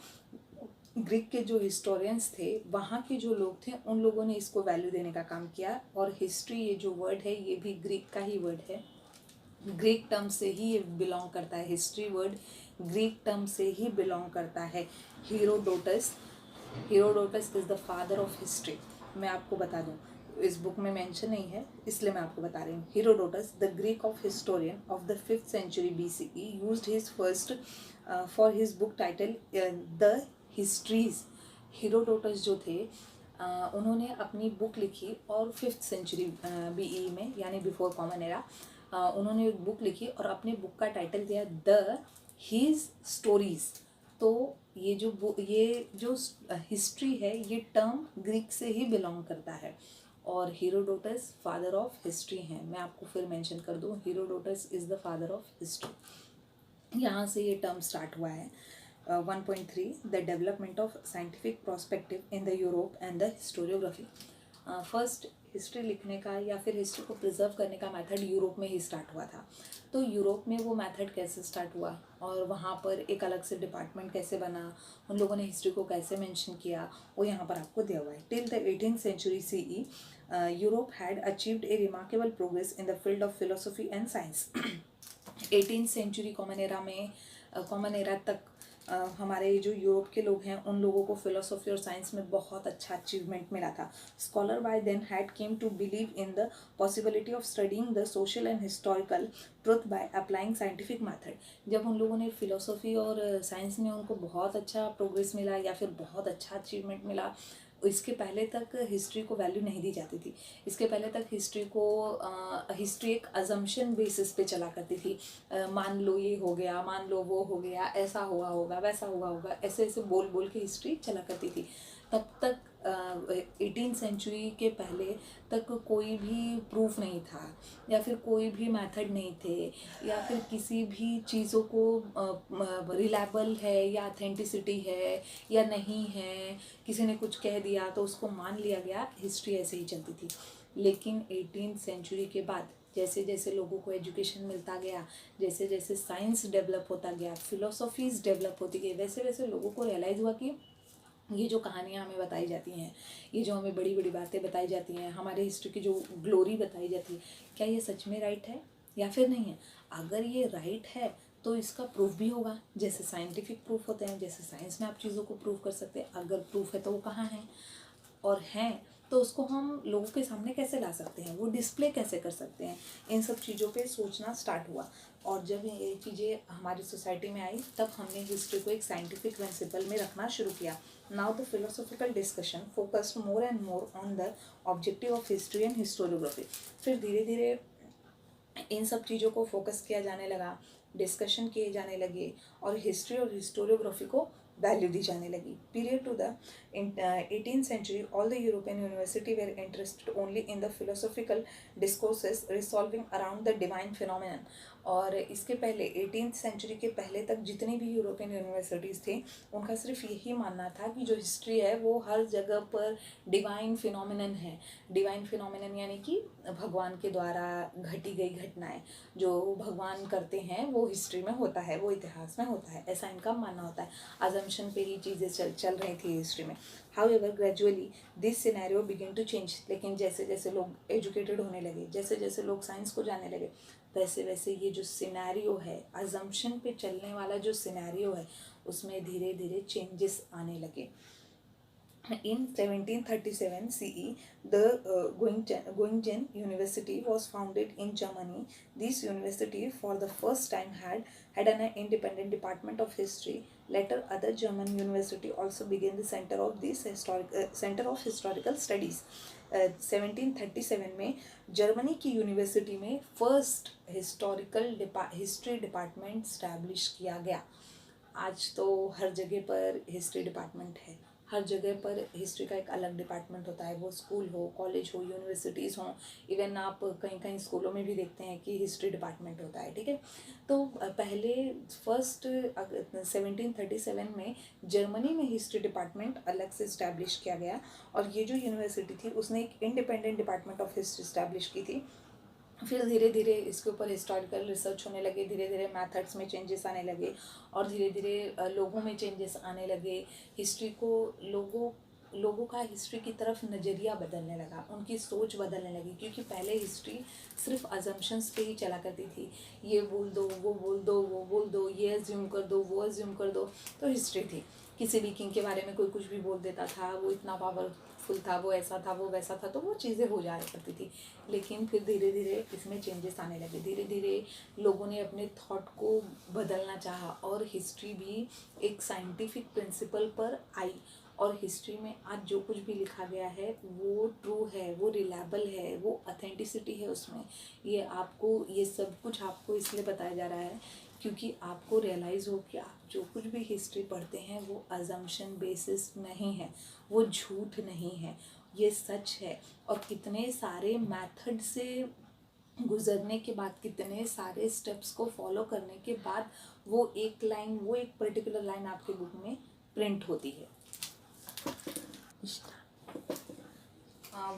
ग्रीक के जो हिस्टोरियंस थे, वहाँ के जो लोग थे, उन लोगों ने इसको वैल्यू देने का काम किया। और हिस्ट्री ये जो वर्ड है ये भी ग्रीक का ही वर्ड है, ग्रीक टर्म से ही ये बिलोंग करता है। हिस्ट्री वर्ड ग्रीक टर्म से ही बिलोंग करता है। Herodotus, Herodotus is the father of history. मैं आपको बता दूं, इस बुक में मेंशन नहीं है इसलिए मैं आपको बता रही हूँ। Herodotus the Greek of historian of the 5th century BCE used his first for his book title the histories. Herodotus जो थे उन्होंने अपनी बुक लिखी और 5th century BE में यानी बिफोर कॉमन एरा उन्होंने एक बुक लिखी और अपने बुक का टाइटल दिया द हिज स्टोरीज। तो ये जो हिस्ट्री है ये टर्म ग्रीक से ही बिलोंग करता है, और हीरोडोटस फादर ऑफ हिस्ट्री हैं। मैं आपको फिर मेंशन कर दूँ, Herodotus is the father of history. यहाँ से ये टर्म स्टार्ट हुआ है। 1.3 the development of scientific prospective in the Europe and the historiography. First history लिखने का या फिर हिस्ट्री को प्रिजर्व करने का मेथड यूरोप में ही स्टार्ट हुआ था। तो यूरोप में वो मेथड कैसे स्टार्ट हुआ और वहाँ पर एक अलग से डिपार्टमेंट कैसे बना, उन लोगों ने हिस्ट्री को कैसे मेंशन किया, वो यहाँ पर आपको दिया हुआ है। Till the 18th century CE Europe had achieved A remarkable progress in the field of philosophy and science. 18th century common era में, कॉमन एरा तक हमारे जो यूरोप के लोग हैं उन लोगों को फिलोसॉफी और साइंस में बहुत अच्छा अचीवमेंट मिला था. Scholar by then had came to believe in the possibility of studying the social and historical truth by applying scientific method. जब उन लोगों ने फिलोसॉफी और साइंस में उनको बहुत अच्छा प्रोग्रेस मिला या फिर बहुत अच्छा अचीवमेंट मिला, इसके पहले तक हिस्ट्री को वैल्यू नहीं दी जाती थी. इसके पहले तक हिस्ट्री एक अजम्पशन बेसिस पे चला करती थी. मान लो ये हो गया, मान लो वो हो गया, ऐसा हुआ होगा, वैसा हुआ होगा, ऐसे ऐसे बोल बोल के हिस्ट्री चला करती थी. तब तक 18 सेंचुरी के पहले तक कोई भी प्रूफ नहीं था या फिर कोई भी मेथड नहीं थे या फिर किसी भी चीज़ों को रिलायबल है या अथेंटिसिटी है या नहीं है, किसी ने कुछ कह दिया तो उसको मान लिया गया. हिस्ट्री ऐसे ही चलती थी. लेकिन 18 सेंचुरी के बाद जैसे जैसे लोगों को एजुकेशन मिलता गया, जैसे जैसे साइंस डेवलप होता गया, फिलोसॉफीज़ डेवलप होती गई, वैसे वैसे लोगों को रियलाइज़ हुआ कि ये जो कहानियाँ हमें बताई जाती हैं, ये जो हमें बड़ी बड़ी बातें बताई जाती हैं, हमारे हिस्ट्री की जो ग्लोरी बताई जाती है, क्या ये सच में राइट है या फिर नहीं है. अगर ये राइट है तो इसका प्रूफ भी होगा, जैसे साइंटिफिक प्रूफ होते हैं, जैसे साइंस में आप चीज़ों को प्रूफ कर सकते हैं. अगर प्रूफ है तो वो कहाँ है, और हैं तो उसको हम लोगों के सामने कैसे ला सकते हैं, वो डिस्प्ले कैसे कर सकते हैं. इन सब चीज़ों पे सोचना स्टार्ट हुआ. और जब ये चीज़ें हमारी सोसाइटी में आई तब हमने हिस्ट्री को एक साइंटिफिक प्रिंसिपल में रखना शुरू किया. Now the philosophical discussion focused more and more on the objective of history and historiography. फिर धीरे धीरे इन सब चीज़ों को फोकस किया जाने लगा, डिस्कशन किए जाने लगे और हिस्ट्री और हिस्टोरियोग्राफी को वैल्यू दी जाने लगी. Period to the 18th century, all the European universities were interested only in the philosophical discourses revolving around the divine phenomenon. और इसके पहले 18th सेंचुरी के पहले तक जितनी भी यूरोपियन यूनिवर्सिटीज़ थे उनका सिर्फ यही मानना था कि जो हिस्ट्री है वो हर जगह पर डिवाइन फिनोमिनन है. डिवाइन फिनोमिनन यानी कि भगवान के द्वारा घटी गई घटनाएं जो भगवान करते हैं वो हिस्ट्री में होता है, वो इतिहास में होता है, ऐसा इनका मानना होता है. अजम्पशन पे ही चीज़ें चल रही थी हिस्ट्री में. However gradually this scenario begin to change. लेकिन जैसे जैसे लोग एजुकेटेड होने लगे, जैसे जैसे लोग साइंस को जानने लगे, वैसे वैसे ये जो सिनेरियो है, अजम्पशन पे चलने वाला जो सिनेरियो है, उसमें धीरे धीरे चेंजेस आने लगे. In 1737 CE, the Göttingen University was founded in Germany. This university, for the first time, had an independent department of history. Later, other German university also became the center of this center of historical studies. 1737 में जर्मनी की यूनिवर्सिटी में फर्स्ट हिस्ट्री डिपार्टमेंट स्टैब्लिश किया गया. आज तो हर जगह पर हिस्ट्री डिपार्टमेंट है, हर जगह पर हिस्ट्री का एक अलग डिपार्टमेंट होता है, वो स्कूल हो, कॉलेज हो, यूनिवर्सिटीज़ हों. इवन आप कहीं कहीं स्कूलों में भी देखते हैं कि हिस्ट्री डिपार्टमेंट होता है. ठीक है, तो पहले फर्स्ट 1737 में जर्मनी में हिस्ट्री डिपार्टमेंट अलग से इस्टेब्लिश किया गया. और ये जो यूनिवर्सिटी थी उसने एक independent department of history establish की थी. फिर धीरे धीरे इसके ऊपर हिस्टोरिकल रिसर्च होने लगे, धीरे धीरे मेथड्स में चेंजेस आने लगे और धीरे धीरे लोगों में चेंजेस आने लगे. हिस्ट्री को लोगों का हिस्ट्री की तरफ नज़रिया बदलने लगा, उनकी सोच बदलने लगी. क्योंकि पहले हिस्ट्री सिर्फ अजम्पशंस पे ही चला करती थी, ये बोल दो, वो बोल दो, वो बोल दो, ये अज्यूम कर दो, वो अज्यूम कर दो, तो हिस्ट्री थी. किसी भी किंग के बारे में कोई कुछ भी बोल देता था, वो इतना पावरफुल था, वो ऐसा था, वो वैसा था, तो वो चीज़ें हो जाया करती थी. लेकिन फिर धीरे धीरे इसमें चेंजेस आने लगे, धीरे धीरे लोगों ने अपने थॉट को बदलना चाहा और हिस्ट्री भी एक साइंटिफिक प्रिंसिपल पर आई. और हिस्ट्री में आज जो कुछ भी लिखा गया है वो ट्रू है, वो रिलायबल है, वो ऑथेंटिसिटी है उसमें. ये सब कुछ आपको इसलिए बताया जा रहा है क्योंकि आपको रियलाइज़ हो कि आप जो कुछ भी हिस्ट्री पढ़ते हैं वो अजम्पशन बेसिस नहीं है, वो झूठ नहीं है, ये सच है. और कितने सारे मेथड से गुजरने के बाद, कितने सारे स्टेप्स को फॉलो करने के बाद वो एक पर्टिकुलर लाइन आपके बुक में प्रिंट होती है.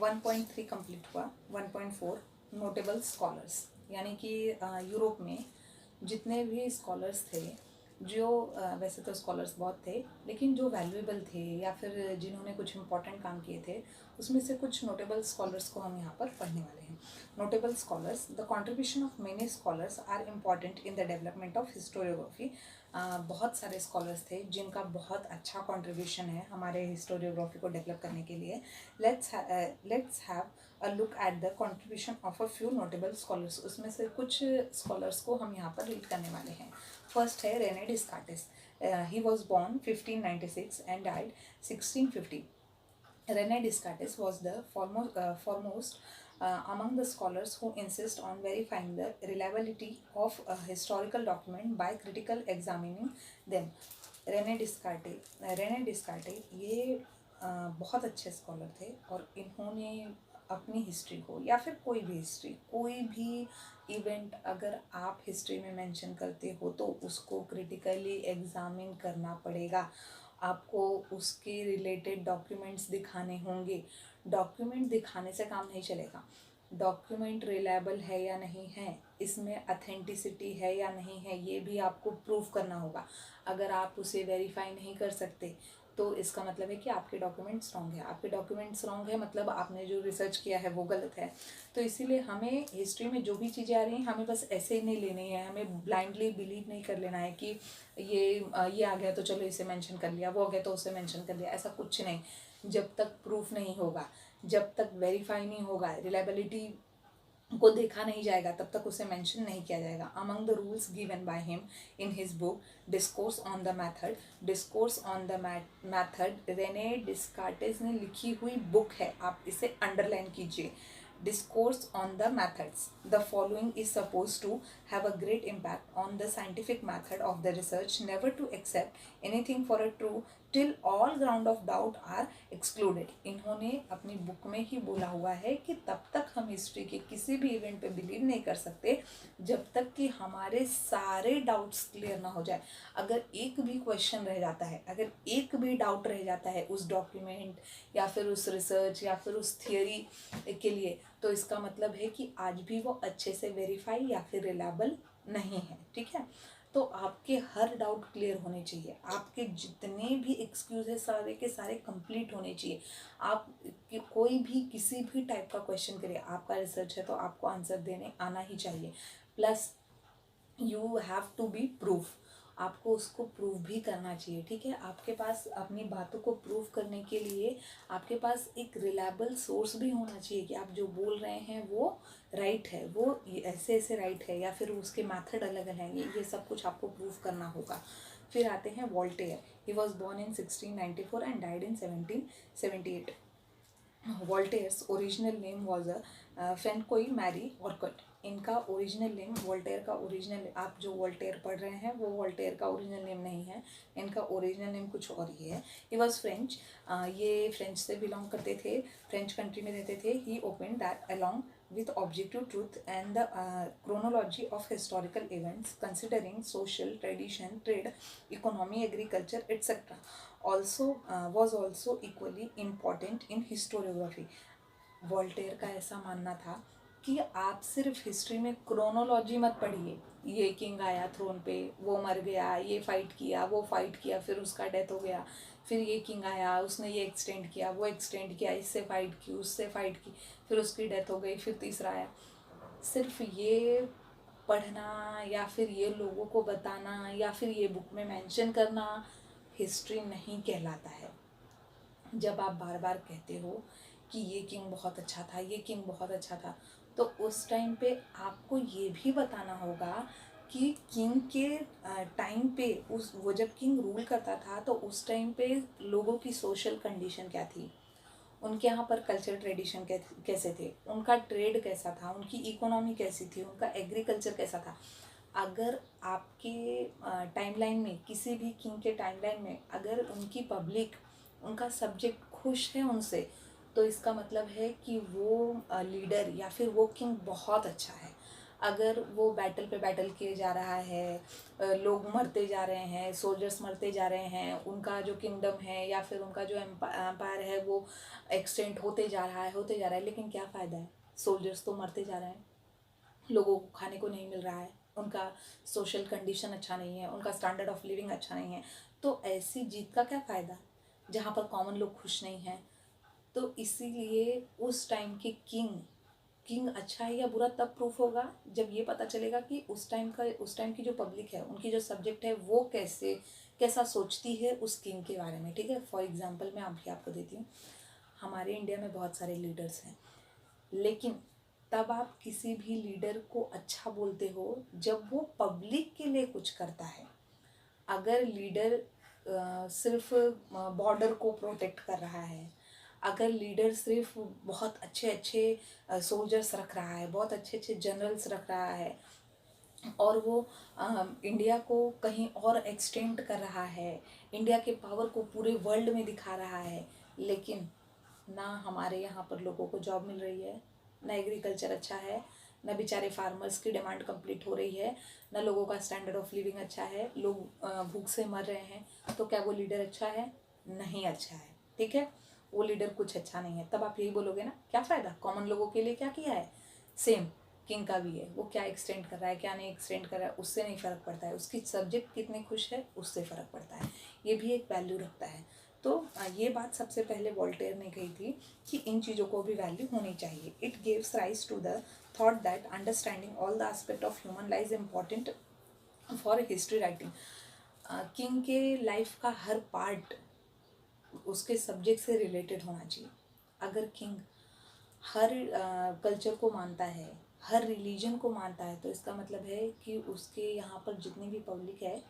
1.3 कंप्लीट हुआ. 1.4 नोटेबल स्कॉलर्स, यानी कि यूरोप में जितने भी स्कॉलर्स थे जो वैसे तो स्कॉलर्स बहुत थे, लेकिन जो वैल्यूएबल थे या फिर जिन्होंने कुछ इंपॉर्टेंट काम किए थे, उसमें से कुछ नोटेबल स्कॉलर्स को हम यहाँ पर पढ़ने वाले हैं। Notable scholars, the contribution of many scholars are important in the development of historiography. बहुत सारे स्कॉलर्स थे जिनका बहुत अच्छा कंट्रीब्यूशन है हमारे हिस्टोरियोग्राफी को डेवलप करने के लिए। Let's have a look at the contribution of a few notable scholars. उसमें से कुछ स्कॉलर्स को हम यहाँ पर रीड करने वाले हैं। फर्स्ट है Rene Descartes. He was born 1596 and died 1650. Rene Descartes was the foremost among the scholars who insist on verifying the reliability of a historical document by critical examining them. Rene Descartes ये बहुत अच्छे स्कॉलर थे और इन्होंने अपनी हिस्ट्री को या फिर कोई भी हिस्ट्री, कोई भी इवेंट अगर आप हिस्ट्री में मेंशन करते हो तो उसको क्रिटिकली एग्जामिन करना पड़ेगा। आपको उसके रिलेटेड डॉक्यूमेंट्स दिखाने होंगे। डॉक्यूमेंट दिखाने से काम नहीं चलेगा। डॉक्यूमेंट रिलायबल है या नहीं है, इसमें अथेंटिसिटी है या नहीं है, ये भी आपको प्रूव करना होगा। अगर आप उसे वेरीफाई नहीं कर सकते तो इसका मतलब है कि आपके डॉक्यूमेंट्स रॉन्ग है। आपके डॉक्यूमेंट्स रॉन्ग है मतलब आपने जो रिसर्च किया है वो गलत है। तो इसीलिए हमें हिस्ट्री में जो भी चीज़ें आ रही हैं हमें बस ऐसे ही नहीं लेनी है, हमें ब्लाइंडली बिलीव नहीं कर लेना है कि ये आ गया तो चलो इसे मेंशन कर लिया, वो आ गया तो उसे मेंशन कर लिया। ऐसा कुछ नहीं। जब तक प्रूफ नहीं होगा, जब तक वेरीफाई नहीं होगा, रिलायबिलिटी को देखा नहीं जाएगा, तब तक उसे मेंशन नहीं किया जाएगा। Among the rules given by him in his book discourse on the method Rene Descartes ने लिखी हुई बुक है, आप इसे अंडरलाइन कीजिए। Discourse on the methods. The following is supposed to have a great impact on the scientific method of the research, never to accept anything for a true till all ground of doubt are excluded. इन्होंने अपनी बुक में ही बोला हुआ है कि तब तक हम हिस्ट्री के किसी भी इवेंट पे बिलीव नहीं कर सकते जब तक कि हमारे सारे डाउट्स क्लियर ना हो जाए। अगर एक भी क्वेश्चन रह जाता है, अगर एक भी डाउट रह जाता है उस डॉक्यूमेंट या फिर उस रिसर्च या फिर उस थियोरी के लिए, तो इसका मतलब है कि आज भी वो अच्छे से वेरीफाई या फिर रिलायबल नहीं है। ठीक है, तो आपके हर डाउट क्लियर होने चाहिए, आपके जितने भी एक्सक्यूज है सारे के सारे कंप्लीट होने चाहिए। आप कोई भी किसी भी टाइप का क्वेश्चन करिए, आपका रिसर्च है तो आपको आंसर देने आना ही चाहिए। Plus you have to be proof, आपको उसको प्रूव भी करना चाहिए। ठीक है, आपके पास अपनी बातों को प्रूव करने के लिए आपके पास एक रिलायबल सोर्स भी होना चाहिए कि आप जो बोल रहे हैं वो राइट है, वो ऐसे ऐसे राइट है या फिर उसके मेथड अलग अलग हैं, ये सब कुछ आपको प्रूव करना होगा। फिर आते हैं Voltaire. He was born in 1694 and died in 1778. Voltaire's original name was Francois Marie Arouet. इनका ओरिजिनल नेम, वोल्टेयर का ओरिजिनल, आप जो वोल्टेयर पढ़ रहे हैं वो वोल्टेयर का ओरिजिनल नेम नहीं है, इनका ओरिजिनल नेम कुछ और ही है। ही वॉज फ्रेंच, ये फ्रेंच से बिलोंग करते थे, फ्रेंच कंट्री में रहते थे। He open that along with objective truth and the chronology of historical events considering social tradition, trade, economy, agriculture, etc. Also was also equally important in historiography. Voltaire का ऐसा मानना था कि आप सिर्फ हिस्ट्री में क्रोनोलॉजी मत पढ़िए, ये किंग आया थ्रोन पे, वो मर गया, ये फाइट किया, वो फाइट किया, फिर उसका डेथ हो गया, फिर ये किंग आया, उसने ये एक्सटेंड किया, वो एक्सटेंड किया, इससे फाइट की, उससे फाइट की, फिर उसकी डेथ हो गई, फिर तीसरा आया। सिर्फ ये पढ़ना या फिर ये लोगों को बताना या फिर ये बुक में मेंशन करना हिस्ट्री नहीं कहलाता है। जब आप बार बार कहते हो कि ये किंग बहुत अच्छा था, ये किंग बहुत अच्छा था, तो उस टाइम पे आपको ये भी बताना होगा कि किंग के टाइम पे उस वो जब किंग रूल करता था तो उस टाइम पे लोगों की सोशल कंडीशन क्या थी, उनके यहाँ पर कल्चर ट्रेडिशन कैसे थे, उनका ट्रेड कैसा था, उनकी इकोनॉमी कैसी थी, उनका एग्रीकल्चर कैसा था। अगर आपके टाइमलाइन में, किसी भी किंग के टाइमलाइन में अगर उनकी पब्लिक, उनका सब्जेक्ट खुश है उनसे, तो इसका मतलब है कि वो लीडर या फिर वो किंग बहुत अच्छा है। अगर वो बैटल पे बैटल किए जा रहा है, लोग मरते जा रहे हैं, सोल्जर्स मरते जा रहे हैं, उनका जो किंगडम है या फिर उनका जो एम्पायर है वो एक्सटेंड होते जा रहा है, लेकिन क्या फ़ायदा है, सोल्जर्स तो मरते जा रहे हैं, लोगों को खाने को नहीं मिल रहा है, उनका सोशल कंडीशन अच्छा नहीं है, उनका स्टैंडर्ड ऑफ लिविंग अच्छा नहीं है, तो ऐसी जीत का क्या फ़ायदा जहाँ पर कॉमन लोग खुश नहीं हैं। तो इसीलिए उस टाइम के किंग अच्छा है या बुरा तब प्रूफ होगा जब ये पता चलेगा कि उस टाइम की जो पब्लिक है, उनकी जो सब्जेक्ट है, वो कैसा सोचती है उस किंग के बारे में। ठीक है, फॉर एग्जांपल मैं अभी आपको देती हूँ। हमारे इंडिया में बहुत सारे लीडर्स हैं, लेकिन तब आप किसी भी लीडर को अच्छा बोलते हो जब वो पब्लिक के लिए कुछ करता है। अगर लीडर सिर्फ बॉर्डर को प्रोटेक्ट कर रहा है, अगर लीडर सिर्फ बहुत अच्छे अच्छे सोल्जर्स रख रहा है, बहुत अच्छे अच्छे जनरल्स रख रहा है, और वो इंडिया को कहीं और एक्सटेंड कर रहा है, इंडिया के पावर को पूरे वर्ल्ड में दिखा रहा है, लेकिन ना हमारे यहाँ पर लोगों को जॉब मिल रही है, ना एग्रीकल्चर अच्छा है, ना बेचारे फार्मर्स की डिमांड कंप्लीट हो रही है, ना लोगों का स्टैंडर्ड ऑफ लिविंग अच्छा है, लोग भूख से मर रहे हैं, तो क्या वो लीडर अच्छा है? नहीं अच्छा है। ठीक है, वो लीडर कुछ अच्छा नहीं है। तब आप यही बोलोगे ना, क्या फ़ायदा, कॉमन लोगों के लिए क्या किया है। सेम किंग का भी है, वो क्या एक्सटेंड कर रहा है, क्या नहीं एक्सटेंड कर रहा है, उससे नहीं फ़र्क पड़ता है। उसकी सब्जेक्ट कितने खुश है, उससे फ़र्क पड़ता है। ये भी एक वैल्यू रखता है। तो ये बात सबसे पहले वोल्टेयर ने कही थी कि इन चीज़ों को भी वैल्यू होनी चाहिए। It gives rise to the thought that understanding all the aspect of human life is important for history writing. King के लाइफ का हर पार्ट उसके सब्जेक्ट से रिलेटेड होना चाहिए। अगर किंग हर कल्चर को मानता है, हर रिलीजन को मानता है, तो इसका मतलब है कि उसके यहाँ पर जितनी भी पब्लिक है,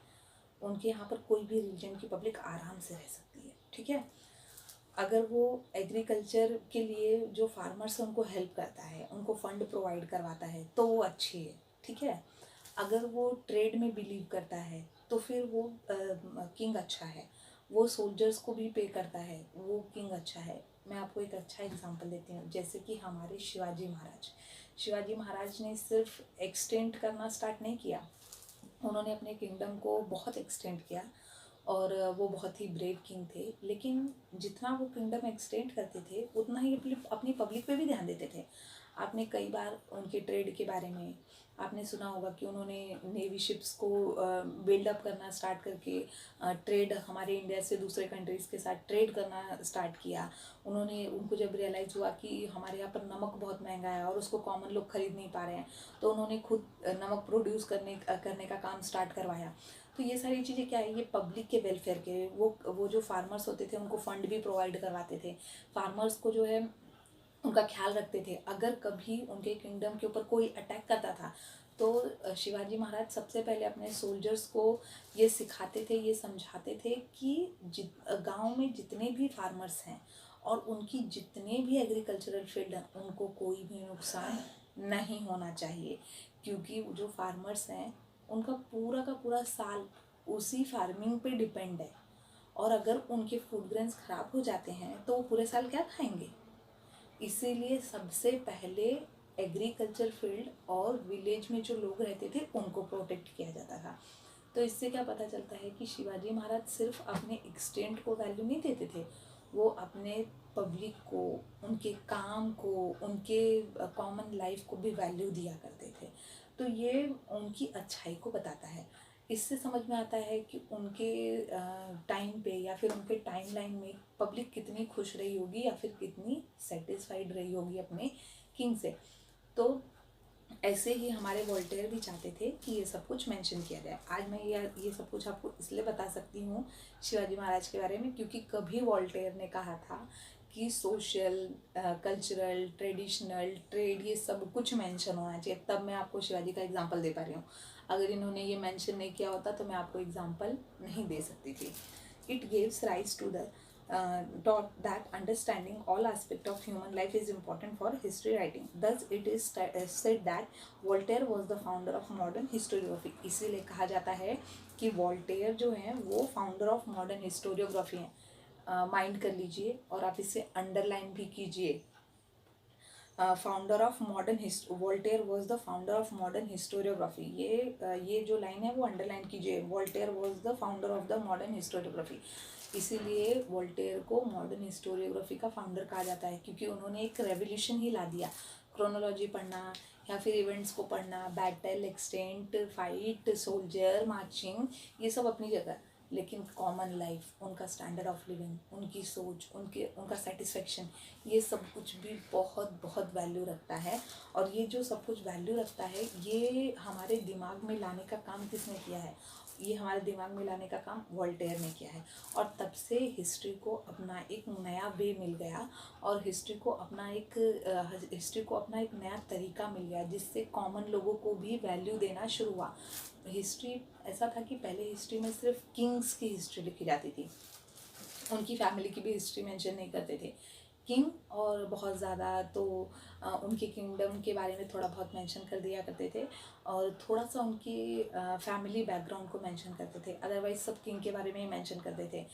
उनके यहाँ पर कोई भी रिलीजन की पब्लिक आराम से रह सकती है। ठीक है, अगर वो एग्रीकल्चर के लिए जो फार्मर्स हैं उनको हेल्प करता है, उनको फंड प्रोवाइड करवाता है, तो वो अच्छी है। ठीक है, अगर वो ट्रेड में बिलीव करता है तो फिर वो किंग अच्छा है। वो सोल्जर्स को भी पे करता है, वो किंग अच्छा है। मैं आपको एक अच्छा एग्जांपल देती हूँ, जैसे कि हमारे शिवाजी महाराज ने सिर्फ एक्सटेंड करना स्टार्ट नहीं किया, उन्होंने अपने किंगडम को बहुत एक्सटेंड किया, और वो बहुत ही ब्रेव किंग थे। लेकिन जितना वो किंगडम एक्सटेंड करते थे, उतना ही अपनी पब्लिक पे भी ध्यान देते थे। आपने कई बार उनके ट्रेड के बारे में आपने सुना होगा कि उन्होंने नेवी शिप्स को बिल्डअप करना स्टार्ट करके ट्रेड, हमारे इंडिया से दूसरे कंट्रीज़ के साथ ट्रेड करना स्टार्ट किया। उनको जब रियलाइज़ हुआ कि हमारे यहाँ पर नमक बहुत महंगा है और उसको कॉमन लोग खरीद नहीं पा रहे हैं, तो उन्होंने खुद नमक प्रोड्यूस करने का काम स्टार्ट करवाया। तो ये सारी चीज़ें क्या है, ये पब्लिक के वेलफेयर के, वो जो फार्मर्स होते थे उनको फंड भी प्रोवाइड करवाते थे, फार्मर्स को जो है उनका ख्याल रखते थे। अगर कभी उनके किंगडम के ऊपर कोई अटैक करता था, तो शिवाजी महाराज सबसे पहले अपने सोल्जर्स को ये सिखाते थे, ये समझाते थे कि गांव में जितने भी फार्मर्स हैं और उनकी जितने भी एग्रीकल्चरल फील्ड हैं, उनको कोई भी नुकसान नहीं होना चाहिए, क्योंकि जो फार्मर्स हैं उनका पूरा का पूरा साल उसी फार्मिंग पे डिपेंड है, और अगर उनके फूड ग्रेन्स ख़राब हो जाते हैं तो वो पूरे साल क्या खाएंगे। इसीलिए सबसे पहले एग्रीकल्चर फील्ड और विलेज में जो लोग रहते थे उनको प्रोटेक्ट किया जाता था। तो इससे क्या पता चलता है कि शिवाजी महाराज सिर्फ अपने एक्सटेंट को वैल्यू नहीं देते थे, वो अपने पब्लिक को, उनके काम को, उनके कॉमन लाइफ को भी वैल्यू दिया करते थे। तो ये उनकी अच्छाई को बताता है। इससे समझ में आता है कि उनके टाइम पे या फिर उनके टाइमलाइन में पब्लिक कितनी खुश रही होगी या फिर कितनी सेटिस्फाइड रही होगी अपने किंग से। तो ऐसे ही हमारे वोल्टेयर भी चाहते थे कि ये सब कुछ मेंशन किया जाए। आज मैं ये सब कुछ आपको इसलिए बता सकती हूँ शिवाजी महाराज के बारे में, क्योंकि कभी वोल्टेयर ने कहा था कि सोशल, कल्चरल, ट्रेडिशनल, ट्रेड, ये सब कुछ मेंशन होना चाहिए, तब मैं आपको शिवाजी का एग्जांपल दे पा रही हूँ। अगर इन्होंने ये मेंशन नहीं किया होता तो मैं आपको एग्जांपल नहीं दे सकती थी। It gives rise to the taught that understanding all aspect of human life is important for history writing. Thus, it is said that Voltaire was the founder of modern historiography. इसीलिए कहा जाता है कि वोल्टेयर जो हैं वो फाउंडर ऑफ मॉडर्न हिस्टोरियोग्राफी हैं। माइंड कर लीजिए और आप इसे अंडरलाइन भी कीजिए। Founder of modern Voltaire was the founder of modern historiography. ये जो लाइन है वो अंडरलाइन कीजिए। Voltaire was the founder of the modern historiography. इसीलिए वोल्टेयर को मॉडर्न हिस्टोरियोग्राफी का फाउंडर कहा जाता है, क्योंकि उन्होंने एक रेवोल्यूशन ही ला दिया। क्रोनोलॉजी पढ़ना या फिर इवेंट्स को पढ़ना, battle, extent, fight, soldier, marching, ये सब अपनी जगह, लेकिन कॉमन लाइफ, उनका स्टैंडर्ड ऑफ लिविंग, उनकी सोच, उनका सेटिस्फेक्शन, ये सब कुछ भी बहुत बहुत वैल्यू रखता है। और ये जो सब कुछ वैल्यू रखता है, ये हमारे दिमाग में लाने का काम किसने किया है? ये हमारे दिमाग में लाने का काम वोल्टेयर ने किया है। और तब से हिस्ट्री को अपना एक नया वे मिल गया, और हिस्ट्री को अपना एक नया तरीका मिल गया, जिससे कॉमन लोगों को भी वैल्यू देना शुरू हुआ। हिस्ट्री ऐसा था कि पहले हिस्ट्री में सिर्फ किंग्स की हिस्ट्री लिखी जाती थी, उनकी फैमिली की भी हिस्ट्री मेंशन नहीं करते थे किंग, और बहुत ज़्यादा तो उनके किंगडम के बारे में थोड़ा बहुत मेंशन कर दिया करते थे, और थोड़ा सा उनकी फैमिली बैकग्राउंड को मेंशन करते थे। अदरवाइज सब किंग के बारे में ही मेंशन करते थे।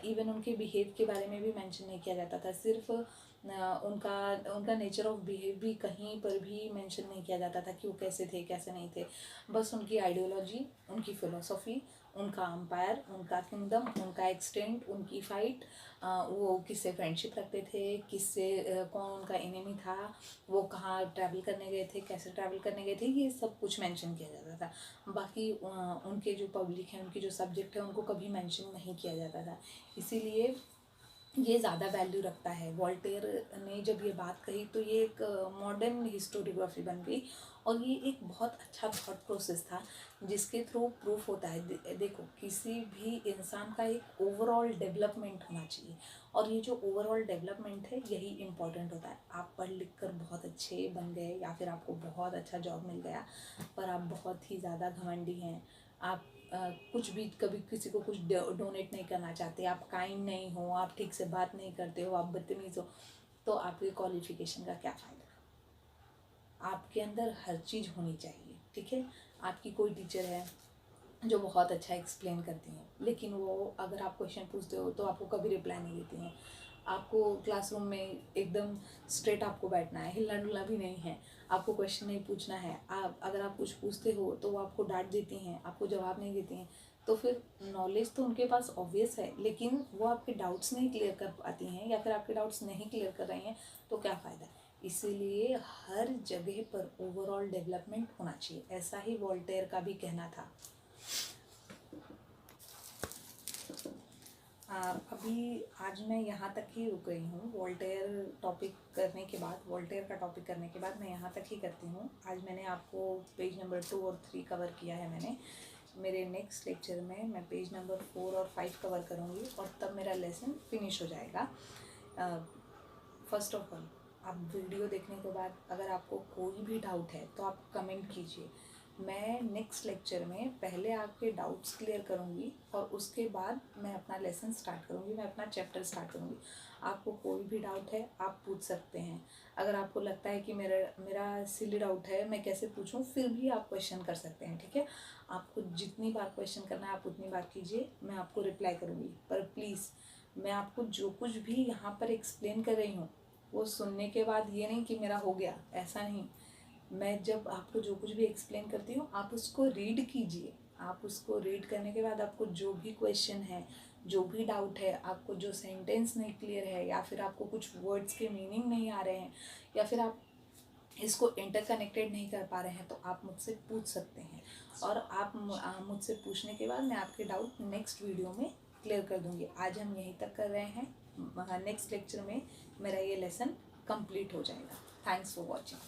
इवन उनके बिहेव के बारे में भी मेंशन नहीं किया जाता था। सिर्फ उनका नेचर ऑफ बिहेव भी कहीं पर भी मेंशन नहीं किया जाता था कि वो कैसे थे कैसे नहीं थे। बस उनकी आइडियोलॉजी, उनकी फ़िलोसफी, उनका अम्पायर, उनका किंगडम, उनका एक्सटेंट, उनकी फ़ाइट, वो किससे फ्रेंडशिप रखते थे, कौन उनका एनिमी था, वो कहाँ ट्रैवल करने गए थे, कैसे ट्रैवल करने गए थे, ये सब कुछ मेंशन किया जाता था। बाकी उनके जो पब्लिक है, उनकी जो सब्जेक्ट है, उनको कभी मेंशन नहीं किया जाता था। इसीलिए ये ज़्यादा वैल्यू रखता है। वॉल्टेयर ने जब ये बात कही तो ये एक मॉडर्न हिस्टोरियोग्राफी बन गई, और ये एक बहुत अच्छा थॉट प्रोसेस था जिसके थ्रू प्रूफ होता है। देखो, किसी भी इंसान का एक ओवरऑल डेवलपमेंट होना चाहिए, और ये जो ओवरऑल डेवलपमेंट है यही इम्पॉर्टेंट होता है। आप पढ़ लिख कर बहुत अच्छे बन गए, या फिर आपको बहुत अच्छा जॉब मिल गया, पर आप बहुत ही ज़्यादा घमंडी हैं, आप कुछ भी कभी किसी को कुछ डोनेट नहीं करना चाहते, आप काइंड नहीं हो, आप ठीक से बात नहीं करते हो, आप बदतमीज़ हो, तो आपके क्वालिफिकेशन का क्या फ़ायदा? आपके अंदर हर चीज़ होनी चाहिए, ठीक है। आपकी कोई टीचर है जो बहुत अच्छा एक्सप्लेन करती हैं, लेकिन वो अगर आप क्वेश्चन पूछते हो तो आपको कभी रिप्लाई नहीं देती हैं। आपको क्लासरूम में एकदम स्ट्रेट आपको बैठना है, हिलना डुलना भी नहीं है, आपको क्वेश्चन नहीं पूछना है। आप अगर आप कुछ पूछते हो तो वो आपको डांट देती हैं, आपको जवाब नहीं देती हैं। तो फिर नॉलेज तो उनके पास ऑब्वियस है, लेकिन वो आपके डाउट्स नहीं क्लियर कर पाती हैं, या फिर आपके डाउट्स नहीं क्लियर कर रही हैं, तो क्या फ़ायदा। इसीलिए हर जगह पर ओवरऑल डेवलपमेंट होना चाहिए, ऐसा ही वॉल्टेयर का भी कहना था। अभी आज मैं यहाँ तक ही रुक गई हूँ। वॉल्टेयर का टॉपिक करने के बाद मैं यहाँ तक ही करती हूँ। आज मैंने आपको पेज नंबर 2 और 3 कवर किया है मैंने। मेरे नेक्स्ट लेक्चर में मैं पेज नंबर 4 और 5 कवर करूँगी, और तब मेरा लेसन फिनिश हो जाएगा। फर्स्ट ऑफ ऑल, आप वीडियो देखने के बाद अगर आपको कोई भी डाउट है तो आप कमेंट कीजिए। मैं नेक्स्ट लेक्चर में पहले आपके डाउट्स क्लियर करूँगी, और उसके बाद मैं अपना लेसन स्टार्ट करूँगी, मैं अपना चैप्टर स्टार्ट करूँगी। आपको कोई भी डाउट है आप पूछ सकते हैं। अगर आपको लगता है कि मेरा सिली डाउट है, मैं कैसे पूछूं, फिर भी आप क्वेश्चन कर सकते हैं, ठीक है। आपको जितनी बार क्वेश्चन करना है आप उतनी बार कीजिए, मैं आपको रिप्लाई करूँगी। पर प्लीज़, मैं आपको जो कुछ भी यहाँ पर एक्सप्लेन कर रही हूँ, वो सुनने के बाद ये नहीं कि मेरा हो गया, ऐसा नहीं। मैं जब आपको जो कुछ भी एक्सप्लेन करती हूँ, आप उसको रीड कीजिए। आप उसको रीड करने के बाद आपको जो भी क्वेश्चन है, जो भी डाउट है, आपको जो सेंटेंस नहीं क्लियर है, या फिर आपको कुछ वर्ड्स के मीनिंग नहीं आ रहे हैं, या फिर आप इसको इंटरकनेक्टेड नहीं कर पा रहे हैं, तो आप मुझसे पूछ सकते हैं। और आप मुझसे पूछने के बाद मैं आपके डाउट नेक्स्ट वीडियो में क्लियर कर दूँगी। आज हम यहीं तक कर रहे हैं, नेक्स्ट लेक्चर में मेरा ये लेसन कंप्लीट हो जाएगा। Thanks for watching.